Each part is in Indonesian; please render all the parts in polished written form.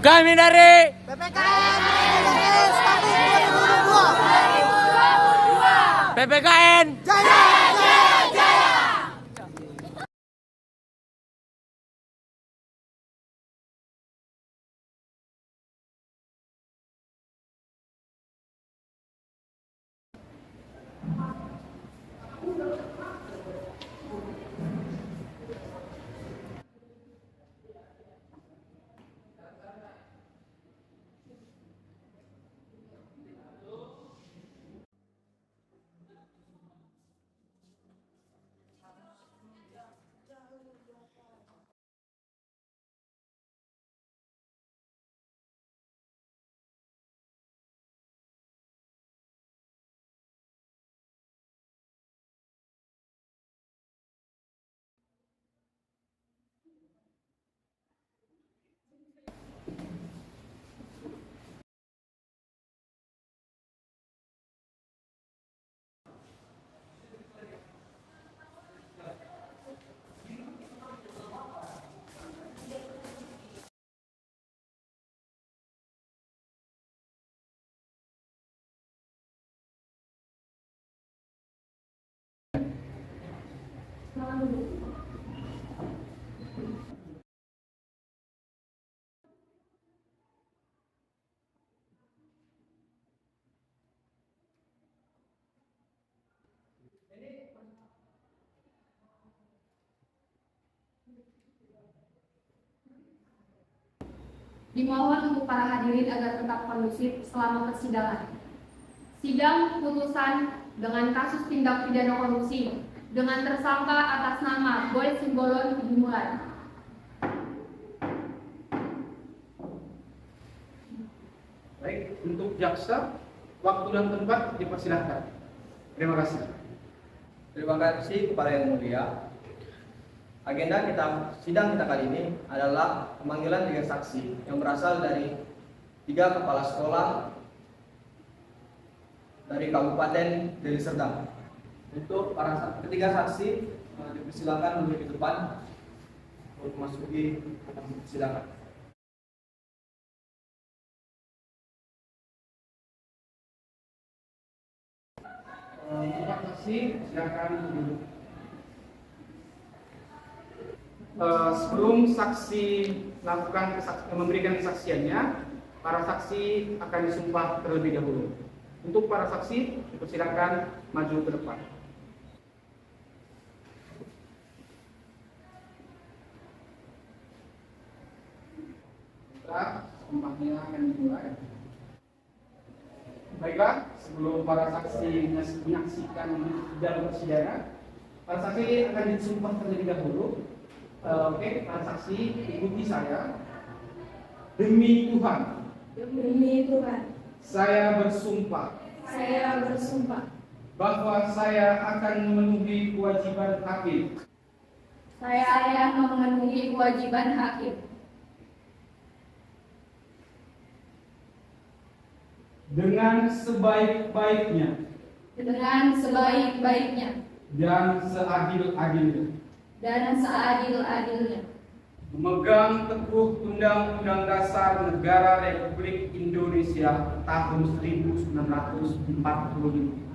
Kami dari PPKN PNS tahun 2022. PPKN Jaya, jaya, jaya. Dimohon untuk para hadirin agar tetap kondusif selama persidangan. Sidang putusan dengan kasus tindak pidana korupsi dengan tersangka atas nama Boy Simbolon dimulai. Baik, untuk jaksa, waktu dan tempat dipersilahkan. Terima kasih. Terima kasih kepada Yang Mulia. Agenda sidang kita kali ini adalah pemanggilan 3 saksi yang berasal dari 3 kepala sekolah dari Kabupaten Deli Serdang. Untuk para ketiga saksi dipersilakan menuju ke depan untuk memasuki persidangan. Untuk saksi, silakan duduk. Sebelum saksi memberikan kesaksiannya, para saksi akan disumpah terlebih dahulu. Untuk para saksi, dipersilakan maju ke depan. Sumpahnya akan dimulai. Baiklah, sebelum para saksi menyaksikan dalam persidangan, para saksi akan disumpah terlebih dahulu. Oke, para saksi ikuti saya. Demi Tuhan. Demi Tuhan. Saya bersumpah. Saya bersumpah. Bahwa saya akan memenuhi kewajiban hakim. Saya memenuhi kewajiban hakim. Dengan sebaik-baiknya. Dengan sebaik-baiknya. Dan seadil-adilnya. Dan seadil-adilnya. Memegang teguh Undang-Undang Dasar Negara Republik Indonesia tahun 1945.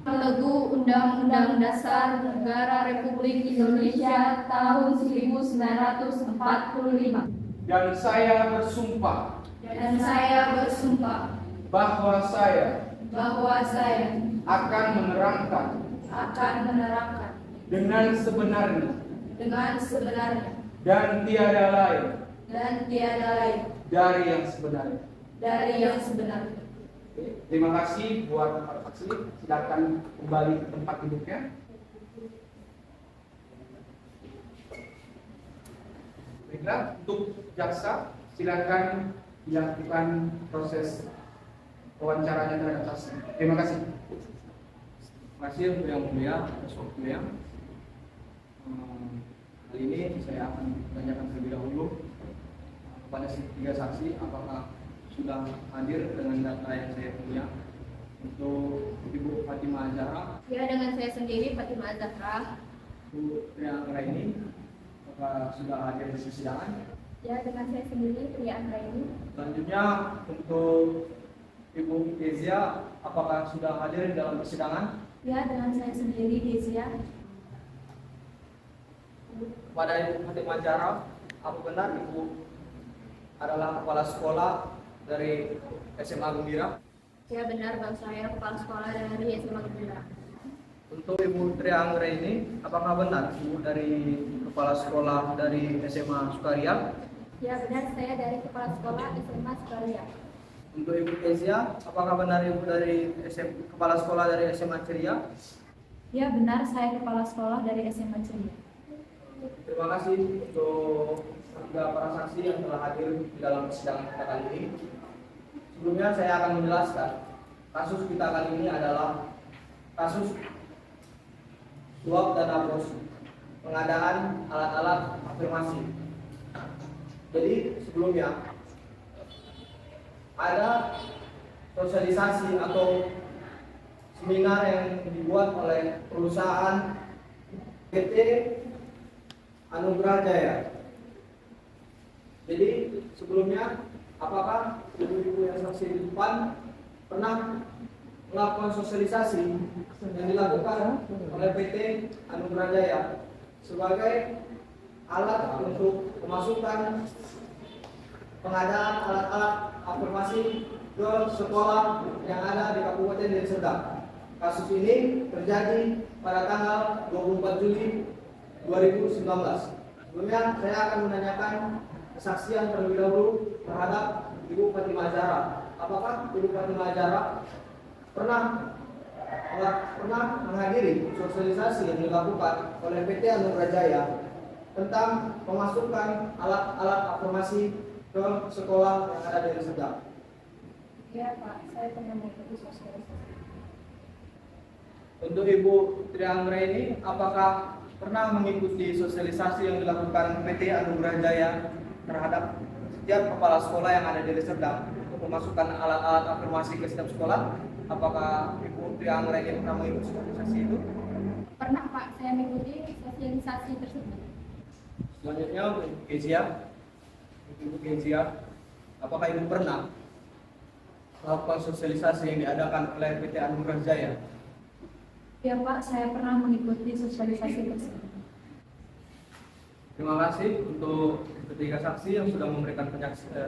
Teguh Undang-Undang Dasar Negara Republik Indonesia tahun 1945. Dan saya bersumpah. Dan saya bersumpah. Bahwa saya. Bahwa saya. Akan menerangkan. Akan menerangkan. Dengan sebenarnya. Dengan sebenarnya. Dan tiada lain. Dan tiada lain. Dari yang sebenarnya. Dari yang sebenarnya. Terima kasih buat para saksi. Silakan kembali ke tempat duduknya. Baiklah, untuk jaksa silakan dilakukan proses wawancaranya terhadap saksi. Terima kasih. Terima kasih Yang Mulia atas waktunya. Kali ini saya akan menanyakan terlebih dahulu kepada 3 saksi apakah sudah hadir dengan data yang saya punya. Untuk Ibu Fatimah Zahra. Ya, dengan saya sendiri Fatimah Zahra. Bu Trianggra ini apakah sudah hadir di persidangan? Ya, dengan saya sendiri, Pria Anggraini. Selanjutnya untuk Ibu Kezia, apakah sudah hadir dalam persidangan? Ya, dengan saya sendiri, Kezia. Pada Ibu Fatimah Zahra, apa benar Ibu adalah kepala sekolah dari SMA Gembira? Ya, benar, Bang. Saya kepala sekolah dari SMA Gembira. Untuk Ibu Tria Anggraini, apakah benar Ibu dari kepala sekolah dari SMA Sukaria? Ya, benar, saya dari kepala sekolah SMA Sukaria. Untuk Ibu Kezia, apakah benar Ibu dari kepala sekolah dari SMA Ceria? Ya, benar, saya kepala sekolah dari SMA Ceria. Terima kasih untuk ketiga para saksi yang telah hadir di dalam persidangan kita kali ini. Sebelumnya saya akan menjelaskan kasus kita kali ini adalah kasus suap dana bos pengadaan alat-alat afirmasi. Jadi sebelumnya ada sosialisasi atau seminar yang dibuat oleh perusahaan PT Anugerah Jaya. Jadi sebelumnya apakah ibu-ibu yang saksi di depan pernah melakukan sosialisasi yang dilakukan oleh PT Anugerah Jaya sebagai alat untuk memasukkan pengadaan alat-alat afirmasi ke sekolah yang ada di Kabupaten Deli Serdang. Kasus ini terjadi pada tanggal 24 Juli 2019. Sebelumnya saya akan menanyakan kesaksian terlebih dahulu terhadap Ibu Fatimah Zahra. Apakah Ibu Fatimah Zahra pernah menghadiri sosialisasi yang dilakukan oleh PT Anugerah Jaya tentang pemasukan alat-alat afirmasi ke sekolah yang ada di Deli Serdang? Ya, Pak, saya pernah mengikuti sosialisasi. Untuk Ibu Tria Anggraini, apakah pernah mengikuti sosialisasi yang dilakukan PT Anugerah Jaya terhadap setiap kepala sekolah yang ada di Deli Serdang untuk memasukkan alat-alat afirmasi ke setiap sekolah? Apakah Ibu Tria Anggraini pernah mengikuti sosialisasi itu? Pernah, Pak, saya mengikuti sosialisasi tersebut. Selanjutnya untuk Ibu Kezia. Ibu Kezia, apakah Ibu pernah melakukan sosialisasi yang diadakan oleh PT Anugerah Jaya? Ya, Pak, saya pernah mengikuti sosialisasi tersebut. Terima kasih untuk ketiga saksi yang sudah memberikan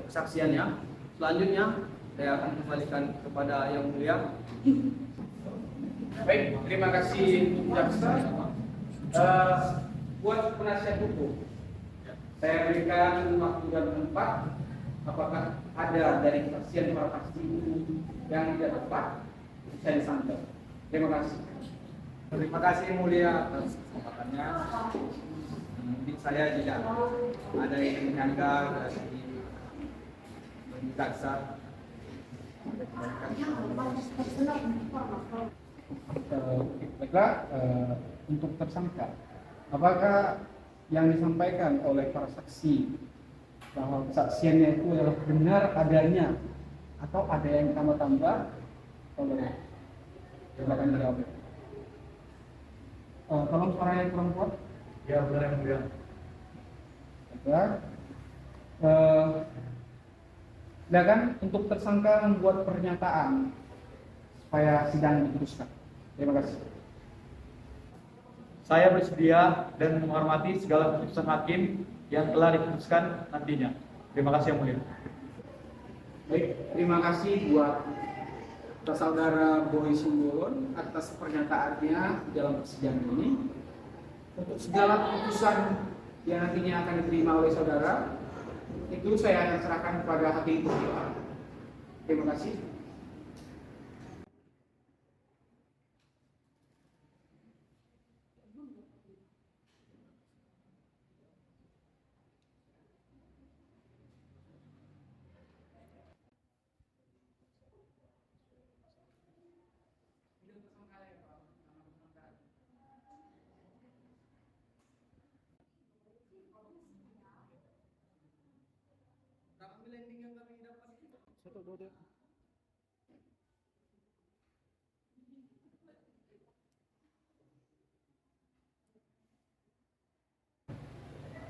kesaksiannya. Selanjutnya saya akan kembalikan kepada Yang Mulia. Baik, terima kasih jaksa. Buat penasihat hukum, saya berikan waktu dan tempat. Apakah ada dari kesaksian para saksi itu yang tidak tepat? Saya disantet. Terima kasih. Terima kasih Yang Mulia atas kesempatannya. Mungkin saya tidak ada yang menyangka dari jaksa. Baiklah, untuk tersangka, apakah yang disampaikan oleh para saksi bahwa kesaksiannya itu adalah benar adanya atau ada yang tambah-tambah? Silakan dijawab. Tolong suaranya kurang kuat. Ya, benar Yang Mulia. Baiklah. Silakan untuk tersangka membuat pernyataan supaya sidang diteruskan. Terima kasih. Saya bersedia dan menghormati segala keputusan hakim yang telah diputuskan nantinya. Terima kasih Yang Mulia. Baik, terima kasih buat saudara Boy Simbolon atas pernyataannya dalam persidangan ini. Untuk segala keputusan yang nantinya akan diterima oleh saudara, itu saya akan serahkan kepada hakim. Terima kasih.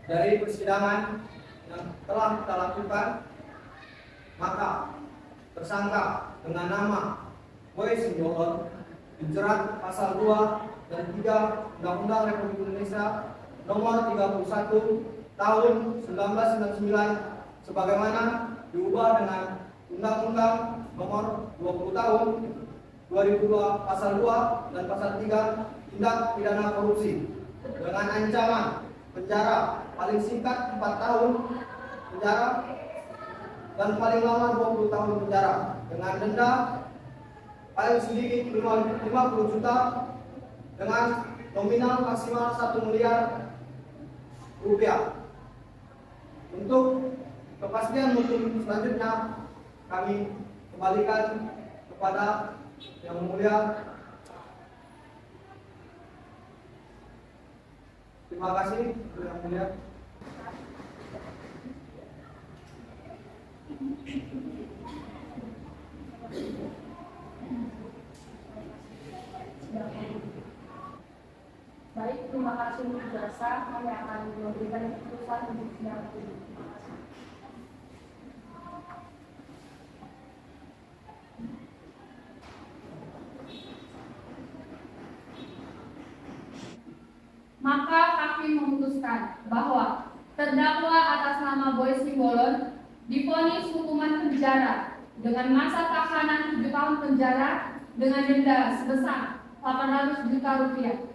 Dari persidangan yang telah kita lakukan, maka tersangka dengan nama Boy Simbolon dijerat pasal 2 dan 3 Undang-Undang Republik Indonesia Nomor 31 Tahun 1999 sebagaimana diubah dengan Undang-Undang Nomor 20 Tahun 2002 Pasal 2 dan Pasal 3 Tindak Pidana Korupsi dengan ancaman penjara paling singkat 4 tahun penjara dan paling lama 20 tahun penjara dengan denda paling sedikit 50 juta dengan nominal maksimal 1 miliar rupiah. Untuk kepastian hukum selanjutnya kami kembalikan kepada Yang Mulia. Terima kasih Yang Mulia. Baik, terima kasih untuk jasa. Kami akan memberikan keputusan untuk sidang ini. Terima kasih. Maka hakim memutuskan bahwa terdakwa atas nama Boy Simbolon divonis hukuman penjara dengan masa tahanan 7 tahun penjara dengan denda sebesar 800 juta rupiah.